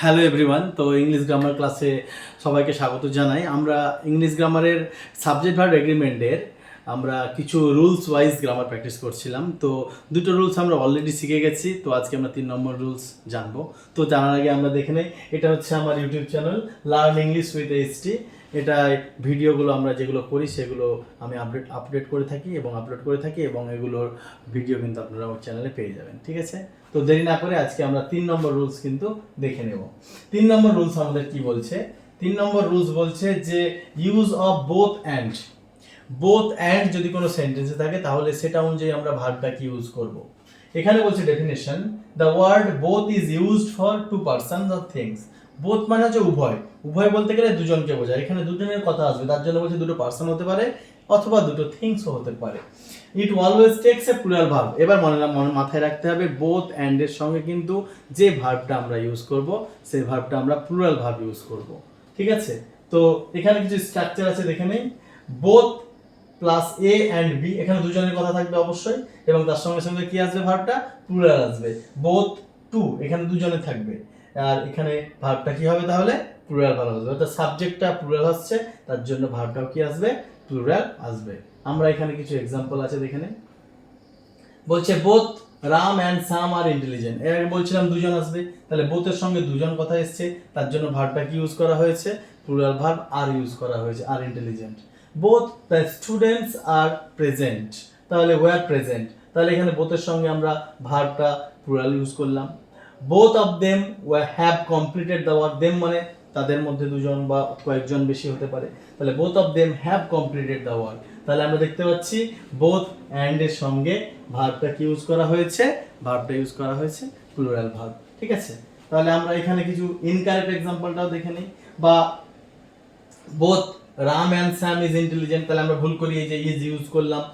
Hello everyone, তো English grammar ক্লাসে সবাইকে স্বাগত জানাই। আমরা ইংলিশ গ্রামারের সাবজেক্ট ভার্ব এগ্রিমেন্টের আমরা কিছু রুলস ওয়াইজ গ্রামার প্র্যাকটিস করছিলাম। তো দুটো রুলস আমরা অলরেডি শিখে গেছি, তো আজকে আমরা 3 নম্বর রুলস জানবো। তো জানার আগে আমরা দেখে নেই, এটা হচ্ছে আমার YouTube channel learn English with HT. এটায় ভিডিওগুলো আমরা যেগুলো করি সেগুলো আমি আপডেট করে থাকি এবং আপলোড করে থাকি, এবং এগুলোর ভিডিও কিন্তু আপনারা আমার চ্যানেলে পেয়ে যাবেন। ঠিক আছে, তো দেরি না করে আজকে আমরা 3 নম্বর রুলস কিন্তু দেখে নেব। 3 নম্বর রুলস আমাদের কি বলছে? 3 নম্বর রুলস বলছে যে ইউজ অফ বোথ অ্যান্ড যদি কোনো সেন্টেন্সে থাকে তাহলে সেটা অনুযায়ী আমরা ভার্বটাকে ইউজ করব। এখানে বলছে definition, the word both is used for two persons or things. Both মানে হচ্ছে উভয়, উভয় বলতে গেলে দুজনকে বোঝায়। এখানে দুজনের কথা আসবে, তার জন্য বলছে দুটো পারসন হতে পারে অথবা দুটো থিংসও হতে পারে। ইট অলওয়েজ টেকস এ প্লুরাল ভার্ব। এবার মাথায় রাখতে হবে বোথ অ্যান্ড এর সঙ্গে কিন্তু যে ভার্বটা আমরা ইউজ করব সেই ভার্বটা আমরা প্লুরাল ভার্ব ইউজ করব। ঠিক আছে, তো এখানে কিছু স্ট্রাকচার আছে দেখে নেই। Both plus A and B, এখানে দুজনের কথা থাকবে অবশ্যই, এবং তার সঙ্গে সঙ্গে কি আসবে? ভার্বটা প্লুরাল আসবে। বোথ টু, এখানে দুজনে থাকবে, আর এখানে ভার্বটা কি হবে? তাহলে প্লুরাল ভার্ব আসবে, অর্থাৎ সাবজেক্টটা প্লুরাল আসছে, তার জন্য ভার্বটাও কি আসবে? প্লুরাল আসবে। আমরা এখানে কিছু এক্সাম্পল আছে দেখে নেই। বলছে both Ram and Sam are intelligent. এর আগে বলছিলাম দুজন আসবে, তাহলে বোথের সঙ্গে দুজন কথা এসছে, তার জন্য ভার্বটা কি ইউজ করা হয়েছে? প্লুরাল ভার্ব আর ইউজ করা হয়েছে, are intelligent. Both the students are present, তাহলে ওয়ার প্রেজেন্ট, তাহলে এখানে বোথের সঙ্গে আমরা ভার্বটা প্লুরাল ইউজ করলাম। Both of them have completed the work. Them মানে তাদের মধ্যে দুজন বা কয়েকজন বেশি হতে পারে, তাহলে both of them have completed the work. তাহলে আমরা দেখতে পাচ্ছি বোথ অ্যান্ড এর সঙ্গে ভার্বটা কি ইউজ করা হয়েছে? ভার্বটা ইউজ করা হয়েছে প্লুরাল ভার্ব। ঠিক আছে, তাহলে আমরা এখানে কিছু ইনকারেক্ট এক্সাম্পলটাও দেখে নিই। বা both Ram and Sam is intelligent, তাহলে আমরা ভুল করি, এই যে ইজ ইউজ করলাম।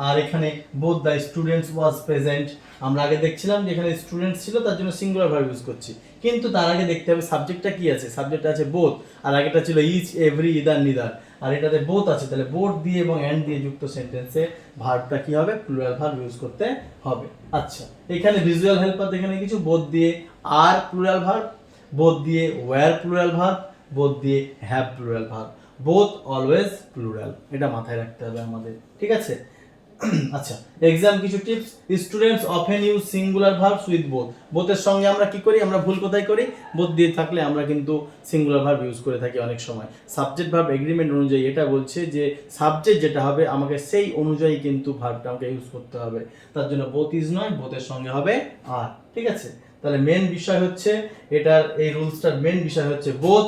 আর এখানে both the students was present, আমরা আগে দেখছিলাম যে এখানে স্টুডেন্টস ছিল, তার জন্য সিঙ্গুলার ভার্ব ইউজ করছি, কিন্তু তার আগে দেখতে হবে সাবজেক্টটা কি আছে। সাবজেক্টটা আছে বোথ, আর আগেটা ছিল ইচ, এভরি, ইদার, নিদার, আর এটাতে বোথ আছে, তাহলে বোথ দিয়ে এবং অ্যান্ড দিয়ে যুক্ত সেন্টেন্সে ভার্বটা কি হবে? প্লুরাল ভার্ব ইউজ করতে হবে। আচ্ছা, এখানে ভিজুয়াল হেল্পার দেখেন কিছু, বোথ দিয়ে আর প্লুরাল ভার্ব, বোথ দিয়ে ওয়্যার প্লুরাল ভার্ব, বোথ দিয়ে have plural verb, both always plural. এটা মাথায় রাখতে হবে আমাদের। ঠিক আছে, আচ্ছা, এক্সাম কিছু tips. Students often use singular verbs with both. বোথের সঙ্গে আমরা কি করি? আমরা ভুল কোথায় করি? বোথ দিয়ে থাকলে আমরা কিন্তু সিঙ্গুলার ভার্ব ইউজ করে থাকি অনেক সময়। সাবজেক্ট ভার্ব এগ্রিমেন্ট অনুযায়ী এটা বলছে যে সাবজেক্ট যেটা হবে আমাকে সেই অনুযায়ী কিন্তু ভার্বটা আমাকে ইউজ করতে হবে, তার জন্য বোথ ইজ নয়, বোথের সঙ্গে হবে আর। ঠিক আছে, তাহলে মেন বিষয় হচ্ছে এটার, এই রুলসটার মেন বিষয় হচ্ছে both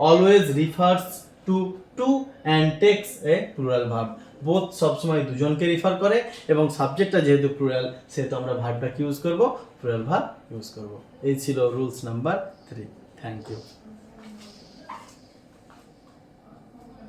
always refers to two and takes a plural verb. Both সবসময় দুজনকে রিফার করে, এবং সাবজেক্টটা যেহেতু প্লুরাল সেহেতু আমরা ভার্বটা কি ইউজ করব? প্লুরাল ভার্ব ইউজ করব। এই ছিল রুলস নাম্বার 3। Thank you.